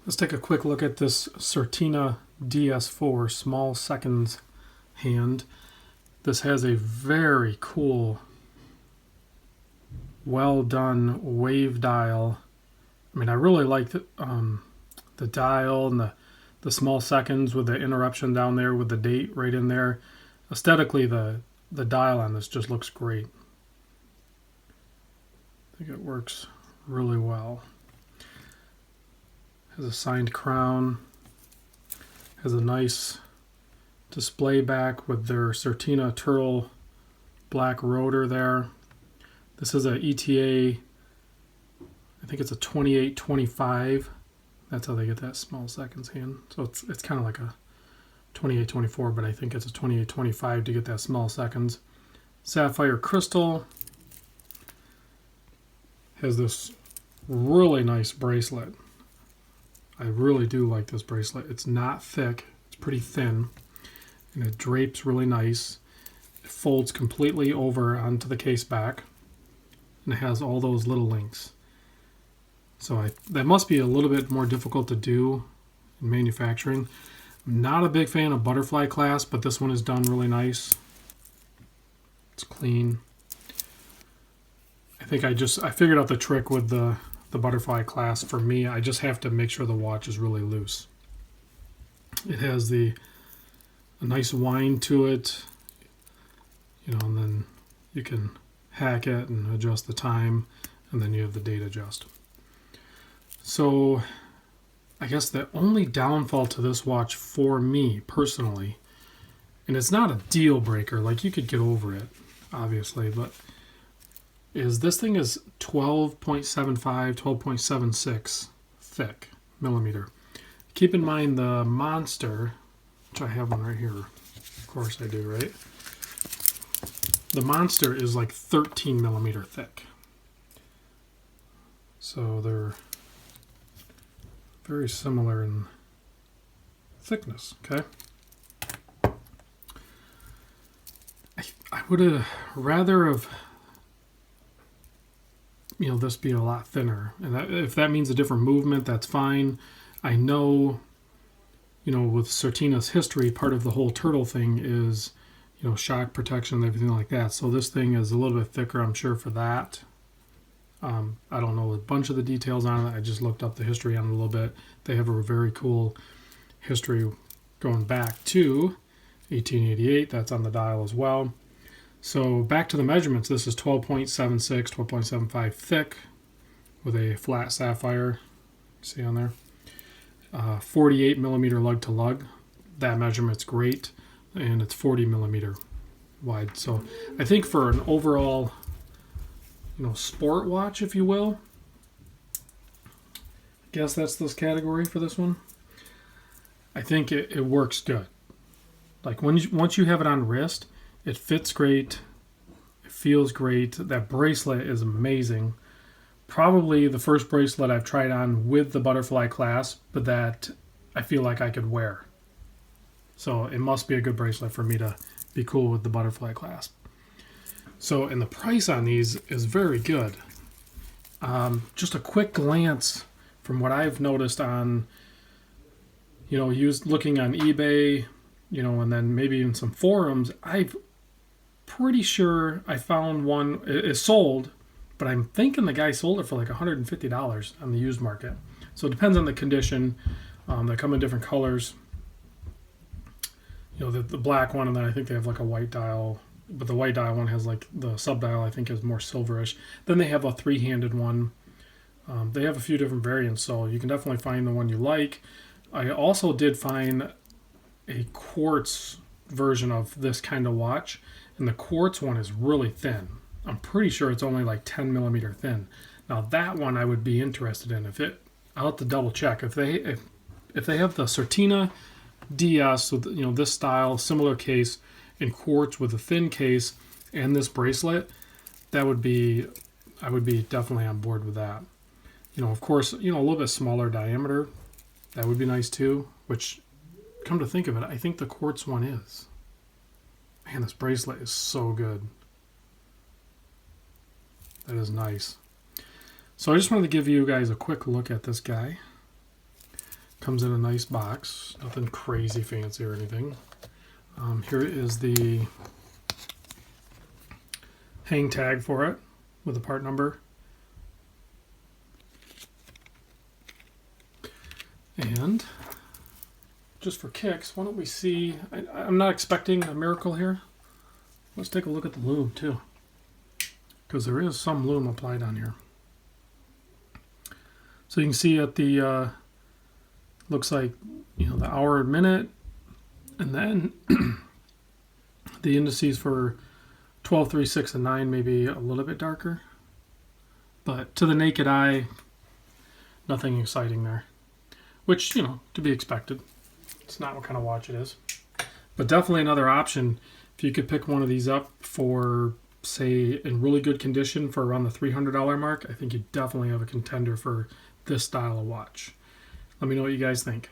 Let's take a quick look at this Certina DS-4 small seconds hand. This has a very cool, well done wave dial. I mean, I really like the dial and the small seconds with the interruption down there with the date right in there. Aesthetically, the dial on this just looks great. I think it works really well. Has a signed crown. Has a nice display back with their Certina Turtle black rotor there. This is a ETA, I think it's a 2825. That's how they get that small seconds hand. So it's kind of like a 2824, but I think it's a 2825 to get that small seconds. Sapphire crystal. Has this really nice bracelet. I really do like this bracelet. It's not thick, it's pretty thin, and it drapes really nice. It folds completely over onto the case back, and it has all those little links. So that must be a little bit more difficult to do in manufacturing. I'm not a big fan of butterfly clasp, but this one is done really nice. It's clean. I think I figured out the trick with the butterfly clasp. For me, I just have to make sure the watch is really loose. It has a nice wind to it, and then you can hack it and adjust the time, and then you have the date adjust. So I guess the only downfall to this watch for me personally, and it's not a deal breaker, like you could get over it, obviously, but is this thing is 12.75, 12.76 thick millimeter. Keep in mind the Monster, which I have one right here. Of course I do, right? The Monster is like 13 millimeter thick. So they're very similar in thickness, okay? I would have rather have this be a lot thinner, and if that means a different movement, that's fine. I know, with Certina's history, part of the whole turtle thing is, shock protection and everything like that. So this thing is a little bit thicker, I'm sure, for that. I don't know a bunch of the details on it. I just looked up the history on it a little bit. They have a very cool history going back to 1888. That's on the dial as well. So back to the measurements, this is 12.76, 12.75 thick with a flat sapphire, see on there. 48 millimeter lug to lug. That measurement's great, and it's 40 millimeter wide. So I think for an overall, sport watch, if you will, I guess that's this category for this one. I think it works good. Like once you have it on wrist, it fits great. It feels great. That bracelet is amazing. Probably the first bracelet I've tried on with the butterfly clasp, but that I feel like I could wear. So it must be a good bracelet for me to be cool with the butterfly clasp. So, and the price on these is very good. Just a quick glance from what I've noticed on, looking on eBay, and then maybe in some forums, I'm pretty sure I found one. It sold, but I'm thinking the guy sold it for like $150 on the used market. So it depends on the condition. They come in different colors. The black one, and then I think they have like a white dial, but the white dial one has like the sub dial, I think, is more silverish. Then they have a three-handed one. They have a few different variants, so you can definitely find the one you like. I also did find a quartz version of this kind of watch, and the quartz one is really thin. I'm pretty sure it's only like 10 millimeter thin. Now that one I would be interested in. I'll have to double check if they have the Certina DS with this style, similar case, in quartz with a thin case and this bracelet. I would be definitely on board with that. Of course, a little bit smaller diameter. That would be nice too. Which, come to think of it, I think the quartz one is. Man, this bracelet is so good. That is nice. So I just wanted to give you guys a quick look at this guy. Comes in a nice box, nothing crazy fancy or anything. Here is the hang tag for it with the part number. And just for kicks, why don't we see, I'm not expecting a miracle here. Let's take a look at the lube too, because there is some lube applied on here. So you can see at the, looks like, you know, the hour and minute, and then the indices for 12, 3, 6, and 9 may be a little bit darker. But to the naked eye, nothing exciting there. Which, you know, to be expected. It's not what kind of watch it is. But definitely another option. If you could pick one of these up for, say, in really good condition for around the $300 mark, I think you definitely have a contender for this style of watch. Let me know what you guys think.